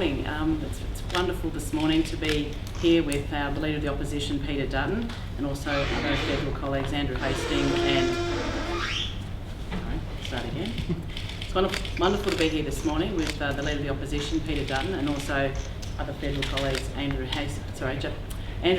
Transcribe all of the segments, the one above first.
morning. It's wonderful this morning to be here with the Leader of the Opposition, Peter Dutton, and also other federal colleagues, Andrew Hastings and... Sorry, start again. It's wonderful to be here this morning with the Leader of the Opposition, Peter Dutton, and also other federal colleagues, Andrew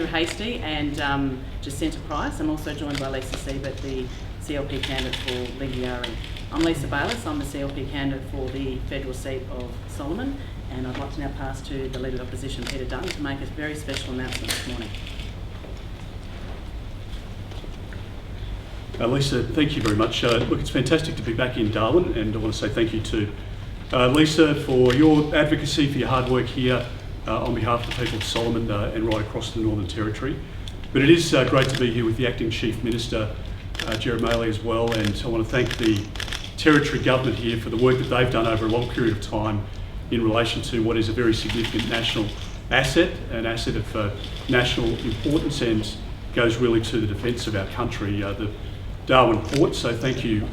Hastie and Jacinta Price. I'm also joined by Lisa Siebert, the CLP candidate for Lingiari. I'm Lisa Bayliss, I'm the CLP candidate for the federal seat of Solomon, and I'd like to now pass to the Leader of the Opposition, Peter Dutton, to make a very special announcement this morning. Lisa, thank you very much. Look, it's fantastic to be back in Darwin, and I want to say thank you to Lisa for your advocacy, for your hard work here on behalf of the people of Solomon and right across the Northern Territory. But it is great to be here with the Acting Chief Minister, Gerard Maley, as well, and I want to thank the Territory Government here for the work that they've done over a long period of time in relation to what is a very significant national asset, an asset of national importance, and goes really to the defence of our country, the Darwin Port. So thank you,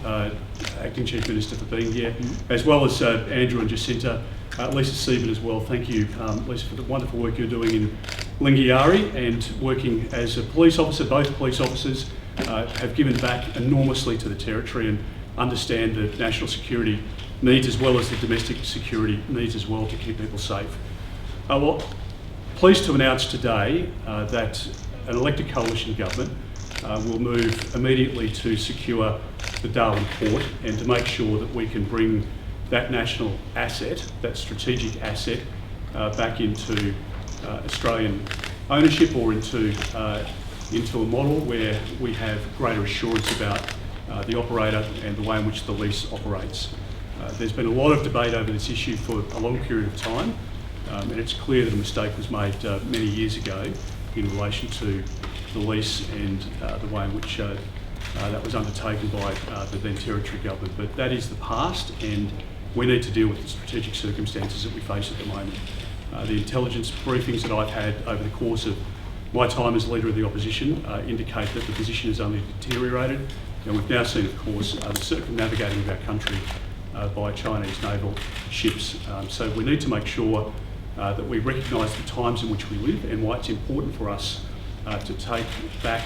Acting Chief Minister, for being here, as well as Andrew and Jacinta, Lisa Siebert as well. Thank you, Lisa, for the wonderful work you're doing in Lingiari and working as a police officer. Both police officers have given back enormously to the Territory and understand the national security needs as well as the domestic security needs as well to keep people safe. Well, pleased to announce today that an elected coalition government will move immediately to secure the Darwin Port and to make sure that we can bring that national asset, that strategic asset, back into Australian ownership or into a model where we have greater assurance about the operator and the way in which the lease operates. There's been a lot of debate over this issue for a long period of time, and it's clear that a mistake was made many years ago in relation to the lease and the way in which that was undertaken by the then Territory Government. But that is the past, and we need to deal with the strategic circumstances that we face at the moment. The intelligence briefings that I've had over the course of my time as Leader of the Opposition indicate that the position has only deteriorated, and we've now seen, of course, the circumnavigating of our country by Chinese naval ships. So we need to make sure that we recognise the times in which we live and why it's important for us to take back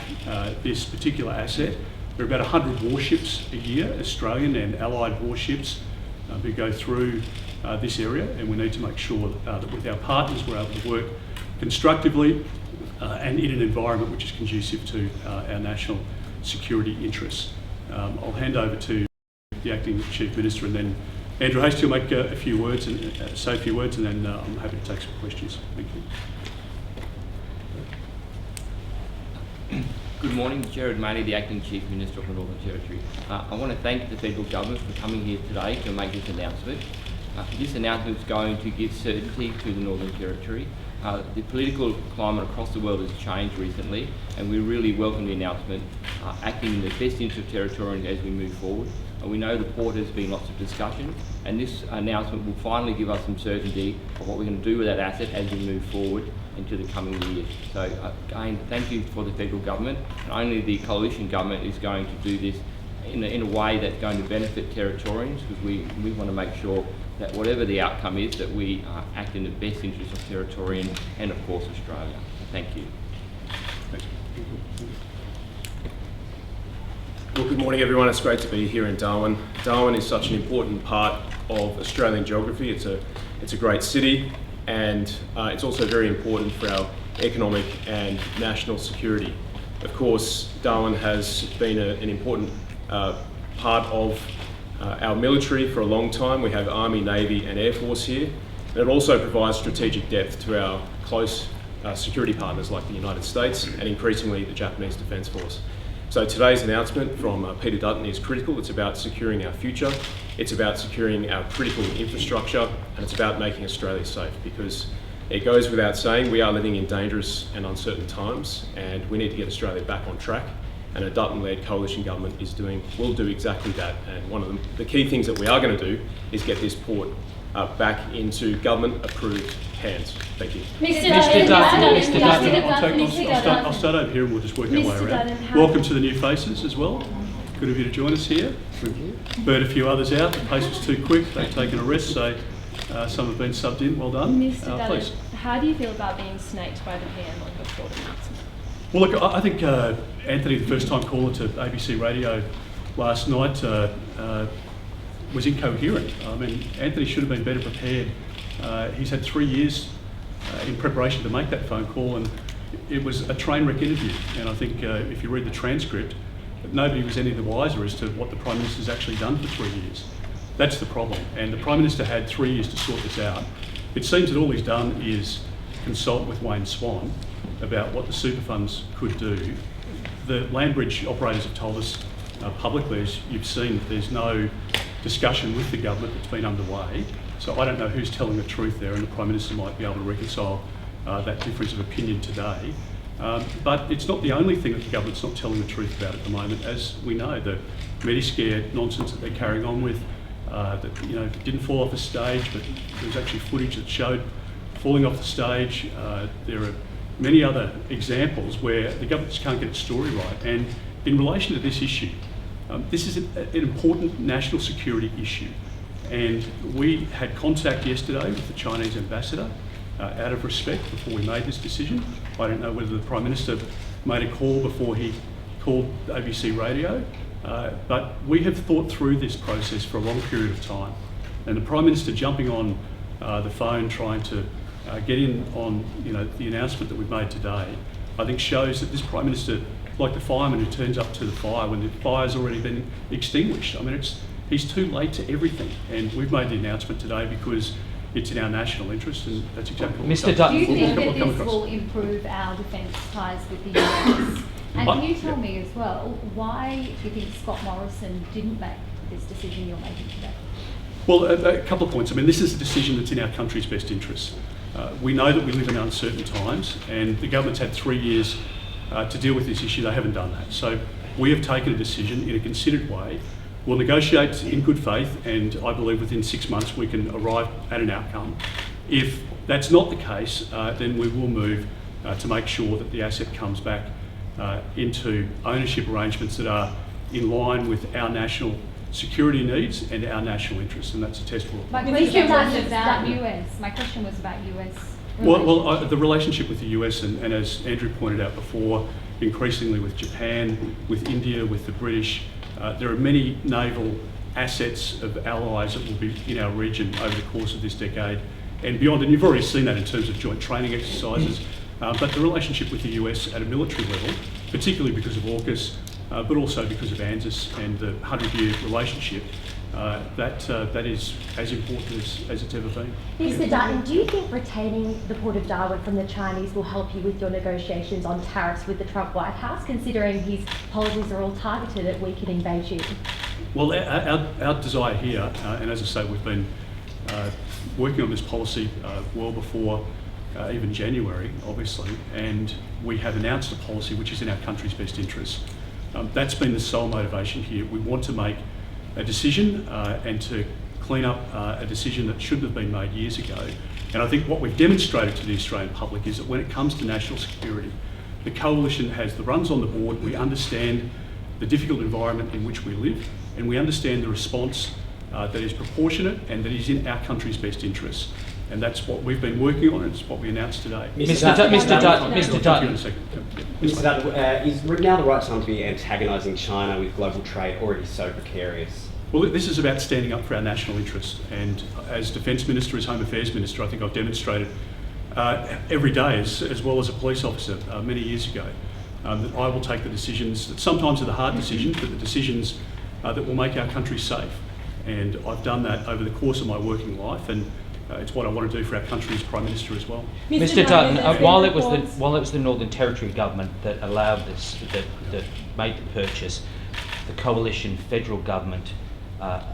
this particular asset. There are about 100 warships a year, Australian and allied warships, who go through this area, and we need to make sure that with our partners we're able to work constructively and in an environment which is conducive to our national security interests. I'll hand over to the Acting Chief Minister, and then Andrew Hastie will make a few words and say a few words, and then I'm happy to take some questions. Thank you. Good morning, Gerard Maley, the Acting Chief Minister of the Northern Territory. I want to thank the federal government for coming here today to make this announcement. This announcement is going to give certainty to the Northern Territory. The political climate across the world has changed recently, and we really welcome the announcement, acting in the best interest of Territorians as we move forward. We know the port has been lots of discussion, and this announcement will finally give us some certainty of what we're going to do with that asset as we move forward into the coming years. So again, thank you for the federal government, and only the coalition government is going to do this in a way that's going to benefit Territorians, because we want to make sure that whatever the outcome is, that we act in the best interest of Territorians and of course Australia. Thank you. Well, good morning everyone. It's great to be here in Darwin. Darwin is such an important part of Australian geography. It's a great city, and it's also very important for our economic and national security. Of course, Darwin has been an important part of our military for a long time. We have Army, Navy and Air Force here, and it also provides strategic depth to our close security partners like the United States and increasingly the Japanese Defence Force. So today's announcement from Peter Dutton is critical. It's about securing our future, it's about securing our critical infrastructure, and it's about making Australia safe, because it goes without saying we are living in dangerous and uncertain times, and we need to get Australia back on track. And a Dutton-led coalition government will do exactly that. And one of the key things that we are going to do is get this port back into government-approved hands. Thank you. Mr. Dutton, I'll start over here and we'll just work our way around. Welcome to the new faces as well. Good of you to join us here. We've burnt a few others out. The pace was too quick. They've taken a rest, so Some have been subbed in. Well done. Mr. Dutton, Please. how do you feel about being snaked by the PM on your short announcement? Well, look, I think Anthony, the first-time caller to ABC Radio last night, was incoherent. I mean, Anthony should have been better prepared. He's had 3 years in preparation to make that phone call, and it was a train wreck interview. And I think if you read the transcript, nobody was any the wiser as to what the Prime Minister's actually done for 3 years. That's the problem. And the Prime Minister had 3 years to sort this out. It seems that all he's done is consult with Wayne Swan about what the super funds could do. The land bridge operators have told us publicly, as you've seen, that there's no discussion with the government that's been underway. So I don't know who's telling the truth there, and the Prime Minister might be able to reconcile that difference of opinion today. But it's not the only thing that the government's not telling the truth about at the moment. As we know, the Mediscare nonsense that they're carrying on with, that didn't fall off a stage, but there was actually footage that showed falling off the stage. There are many other examples where the government just can't get its story right. And in relation to this issue, this is an important national security issue. And we had contact yesterday with the Chinese ambassador out of respect before we made this decision. I don't know whether the Prime Minister made a call before he called ABC Radio, but we have thought through this process for a long period of time. And the Prime Minister jumping on the phone trying to get in on the announcement that we've made today, I think shows that this Prime Minister, like the fireman who turns up to the fire when the fire's already been extinguished. I mean, he's too late to everything. And we've made the announcement today because it's in our national interest, and that's exactly what Mr. Dutton, do you think we'll that this will improve our defence ties with the US? And can you tell me as well, why do you think Scott Morrison didn't make this decision you're making today? Well, a couple of points. I mean, this is a decision that's in our country's best interests. We know that we live in uncertain times, and the government's had 3 years to deal with this issue. They haven't done that. So we have taken a decision in a considered way. We'll negotiate in good faith, and I believe within 6 months we can arrive at an outcome. If that's not the case, then we will move to make sure that the asset comes back into ownership arrangements that are in line with our national security needs and our national interests, and that's a test for. My question was about US. My question was about US. Well, the relationship with the US, and as Andrew pointed out before, increasingly with Japan, with India, with the British, there are many naval assets of allies that will be in our region over the course of this decade and beyond. And you've already seen that in terms of joint training exercises. But the relationship with the US at a military level, particularly because of AUKUS, but also because of ANZUS and the 100-year relationship, that is as important as it's ever been. Mr. Dutton, do you think retaining the Port of Darwin from the Chinese will help you with your negotiations on tariffs with the Trump White House, considering his policies are all targeted at weakening Beijing? Well, our desire here, and as I say, we've been working on this policy well before even January, obviously, and we have announced a policy which is in our country's best interests. That's been the sole motivation here. We want to make a decision and to clean up a decision that shouldn't have been made years ago. And I think what we've demonstrated to the Australian public is that when it comes to national security, the coalition has the runs on the board. We understand the difficult environment in which we live, and we understand the response that is proportionate and that is in our country's best interests. And that's what we've been working on, and it's what we announced today. Mr. Dutton. Mr. Dutton, is now the right time to be antagonising China with global trade already so precarious? Well, this is about standing up for our national interests, and as Defence Minister, as Home Affairs Minister, I think I've demonstrated every day, as well as a police officer many years ago, that I will take the decisions that sometimes are the hard decisions, but the decisions that will make our country safe. And I've done that over the course of my working life, and it's what I want to do for our country as Prime Minister as well. Mr. Dutton, while it was the Northern Territory government that allowed this, that made the purchase, the coalition federal government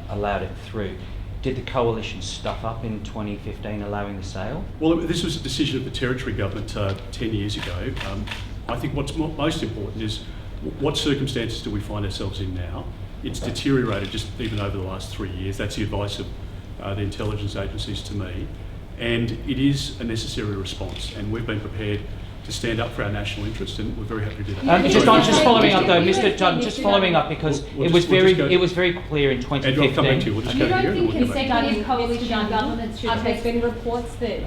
allowed it through. Did the coalition stuff up in 2015 allowing the sale? Well, this was a decision of the Territory government 10 years ago. I think what's most important is what circumstances do we find ourselves in now? It's deteriorated just even over the last 3 years. That's the advice of the intelligence agencies to me. And it is a necessary response, and we've been prepared to stand up for our national interest, and we're very happy to do that. Just following up though, Mr. Dutton, just following up because it was very clear in 2015. Andrew, I'll come back to you. We'll just You go don't here. think and we'll come back. consecutive coalition governments should There's take... been reports that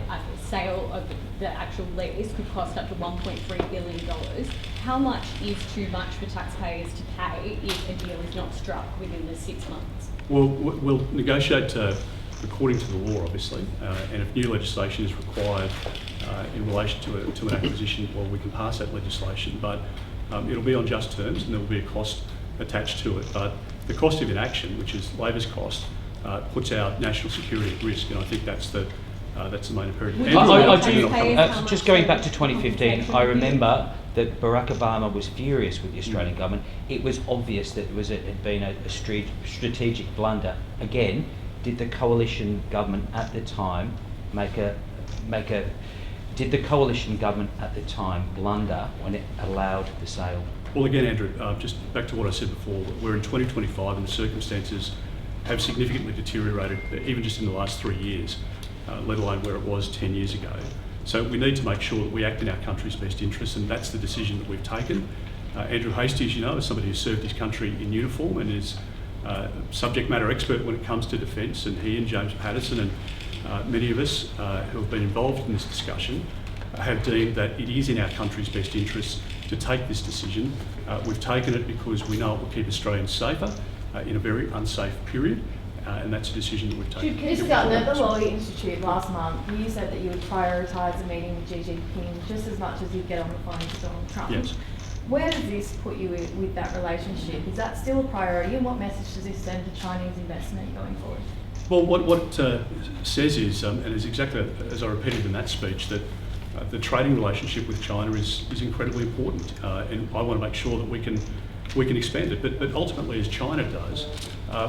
sale of the actual lease could cost up to $1.3 billion. How much is too much for taxpayers to pay if a deal is not struck within the 6 months? Well, we'll negotiate according to the law, obviously, and if new legislation is required in relation to an acquisition, well, we can pass that legislation, but it'll be on just terms and there will be a cost attached to it. But the cost of inaction, which is Labor's cost, puts our national security at risk, and I think that's the main imperative. Just going back to 2015, I remember that Barack Obama was furious with the Australian government. It was obvious that it had been a strategic blunder. Again, did the coalition government at the time did the coalition government at the time blunder when it allowed the sale? Well, again, Andrew, just back to what I said before, we're in 2025 and the circumstances have significantly deteriorated, even just in the last 3 years, let alone where it was 10 years ago. So we need to make sure that we act in our country's best interests, and that's the decision that we've taken. Andrew Hastie, as you know, is somebody who's served his country in uniform and is a subject matter expert when it comes to defence, and he and James Patterson and many of us who have been involved in this discussion have deemed that it is in our country's best interests to take this decision. We've taken it because we know it will keep Australians safer in a very unsafe period, and that's a decision that we've taken. Mr. Dutton, at the Law Institute last month, you said that you would prioritise a meeting with Xi Jinping just as much as you'd get on the phone to Donald Trump. Yes. Where does this put you with that relationship? Is that still a priority, and what message does this send to Chinese investment going forward? Well, what it says is, and is exactly as I repeated in that speech, that the trading relationship with China is incredibly important, and I want to make sure that we can expand it. But ultimately, as China does,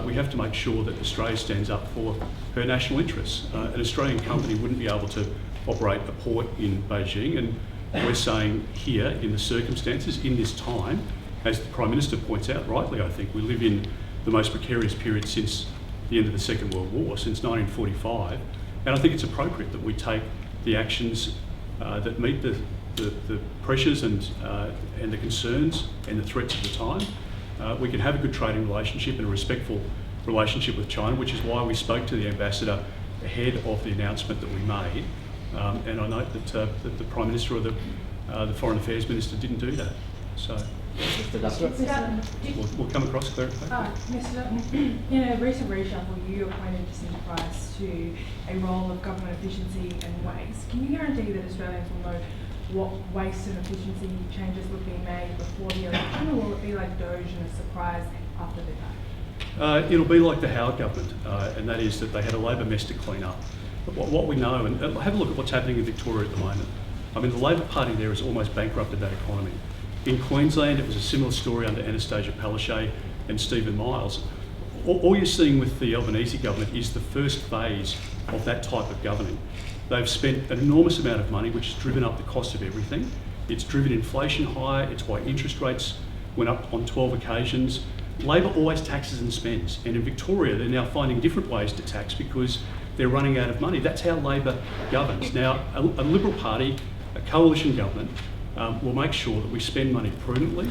we have to make sure that Australia stands up for her national interests. An Australian company wouldn't be able to operate a port in Beijing, and we're saying here, in the circumstances, in this time, as the Prime Minister points out rightly, I think, we live in the most precarious period since the end of the Second World War, since 1945, and I think it's appropriate that we take the actions that meet the pressures and the concerns and the threats of the time. We can have a good trading relationship and a respectful relationship with China, which is why we spoke to the ambassador ahead of the announcement that we made. And I note that the Prime Minister or the Foreign Affairs Minister didn't do that. So we'll come across clarification. Mr. Dutton, in a recent reshuffle, you appointed Jacinta Price to a role of government efficiency and waste. Can you guarantee that Australians will know what waste and efficiency changes would be made before the election, or will it be like Doge and a surprise after the fact? It'll be like the Howard government, and that is that they had a Labor mess to clean up. But what we know, and have a look at what's happening in Victoria at the moment. I mean, the Labor Party there has almost bankrupted that economy. In Queensland, it was a similar story under Anastasia Palaszczuk and Stephen Miles. All you're seeing with the Albanese government is the first phase of that type of governing. They've spent an enormous amount of money, which has driven up the cost of everything. It's driven inflation higher. It's why interest rates went up on 12 occasions. Labor always taxes and spends. And in Victoria, they're now finding different ways to tax because they're running out of money. That's how Labor governs. Now, a Liberal Party, a coalition government, will make sure that we spend money prudently.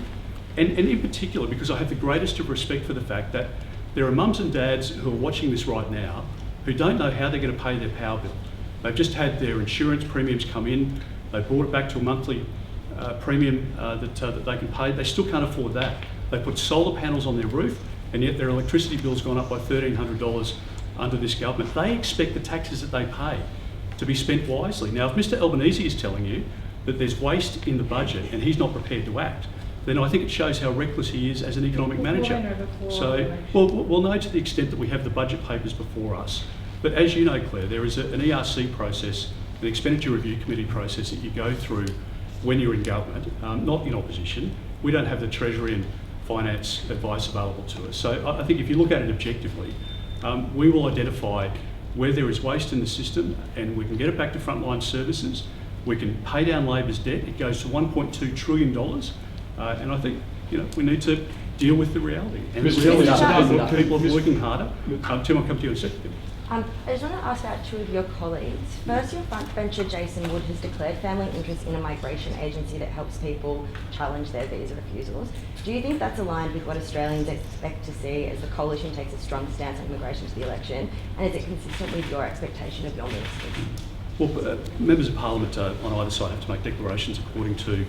And in particular, because I have the greatest of respect for the fact that there are mums and dads who are watching this right now who don't know how they're going to pay their power bill. They've just had their insurance premiums come in. They brought it back to a monthly premium that they can pay. They still can't afford that. They put solar panels on their roof, and yet their electricity bill's gone up by $1,300 under this government. They expect the taxes that they pay to be spent wisely. Now, if Mr Albanese is telling you that there's waste in the budget and he's not prepared to act, then I think it shows how reckless he is as an economic manager. So, we'll know to the extent that we have the budget papers before us. But as you know, Claire, there is an ERC process, an expenditure review committee process that you go through when you're in government, not in opposition. We don't have the Treasury and Finance advice available to us. So I think if you look at it objectively, we will identify where there is waste in the system and we can get it back to frontline services. We can pay down Labor's debt. It goes to $1.2 trillion. And I think we need to deal with the reality. And the reality is that people are working harder. Tim, I'll come to you in a second. I just want to ask about two of your colleagues. First, your frontbencher Jason Wood has declared family interest in a migration agency that helps people challenge their visa refusals. Do you think that's aligned with what Australians expect to see as the coalition takes a strong stance on immigration to the election? And is it consistent with your expectation of your ministers? Well, members of Parliament on either side have to make declarations according to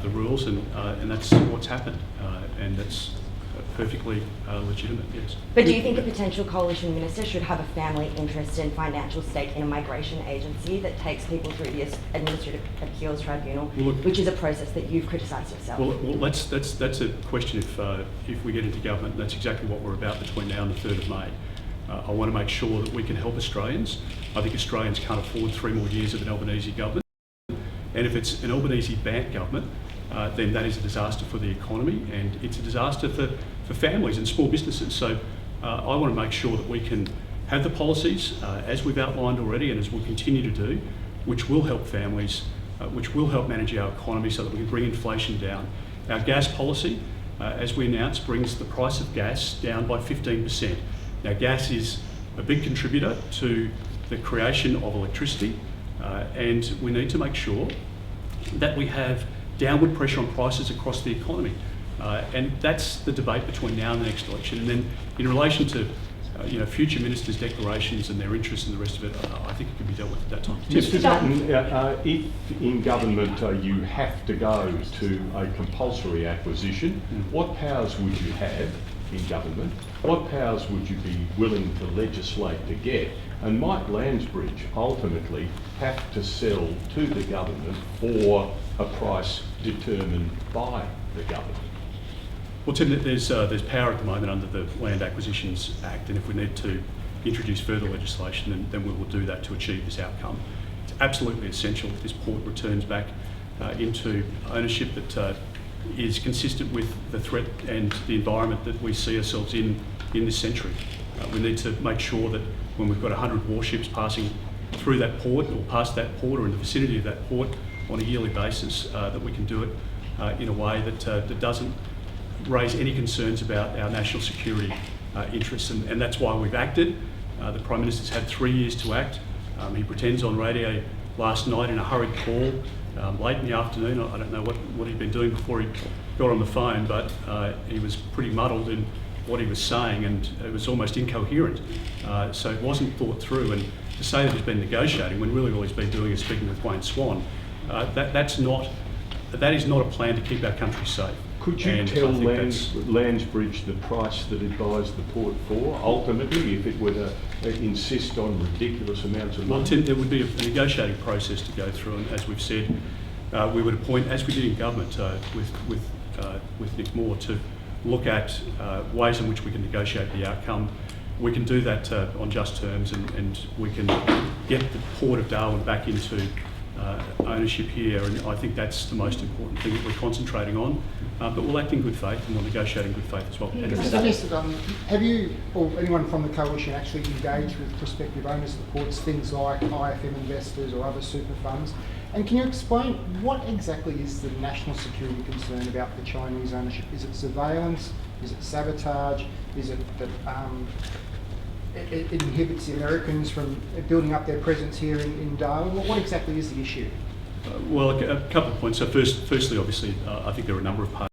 the rules, and that's what's happened, and that's perfectly legitimate, yes. But do you think a potential coalition minister should have a family interest and financial stake in a migration agency that takes people through the Administrative Appeals Tribunal, which is a process that you've criticised yourself? Well, that's a question if we get into government. That's exactly what we're about between now and the 3rd of May. I want to make sure that we can help Australians. I think Australians can't afford 3 more years of an Albanese government. And if it's an Albanese-backed government, then that is a disaster for the economy, and it's a disaster for families and small businesses. So I want to make sure that we can have the policies, as we've outlined already and as we'll continue to do, which will help families, which will help manage our economy so that we can bring inflation down. Our gas policy, as we announced, brings the price of gas down by 15%. Now, gas is a big contributor to the creation of electricity, and we need to make sure that we have downward pressure on prices across the economy. And that's the debate between now and the next election. And then in relation to future ministers' declarations and their interest in the rest of it, I think it can be dealt with at that time. Mr. Dutton, if in government you have to go to a compulsory acquisition, what powers would you have in government? What powers would you be willing to legislate to get? And might Landsbridge ultimately have to sell to the government for a price determined by the government? Well, Tim, there's power at the moment under the Land Acquisitions Act, and if we need to introduce further legislation, then we will do that to achieve this outcome. It's absolutely essential that this port returns back into ownership that is consistent with the threat and the environment that we see ourselves in this century. We need to make sure that when we've got 100 warships passing through that port or past that port or in the vicinity of that port on a yearly basis, that we can do it in a way that doesn't raise any concerns about our national security interests, and that's why we've acted. The Prime Minister's had 3 years to act. He pretends on radio last night in a hurried call, late in the afternoon. I don't know what he'd been doing before he got on the phone, but he was pretty muddled in what he was saying, and it was almost incoherent. So it wasn't thought through, and to say that he's been negotiating when really all he's been doing is speaking with Wayne Swan, that is not a plan to keep our country safe. Could you tell Landsbridge the price that it buys the port for, ultimately, if it were to insist on ridiculous amounts of money? Well, Tim, there would be a negotiating process to go through, and as we've said, we would appoint, as we did in government with Nick Moore, to look at ways in which we can negotiate the outcome. We can do that on just terms, and we can get the Port of Darwin back into ownership here, and I think that's the most important thing that we're concentrating on. But we'll act in good faith, and we'll negotiate in good faith as well. Mr. Dutton, have you or anyone from the coalition actually engaged with prospective owners of the ports, things like IFM investors or other super funds? And can you explain what exactly is the national security concern about the Chinese ownership? Is it surveillance? Is it sabotage? Is it that it inhibits the Americans from building up their presence here in Darwin? What exactly is the issue? Well, a couple of points. So firstly, obviously, I think there are a number of parties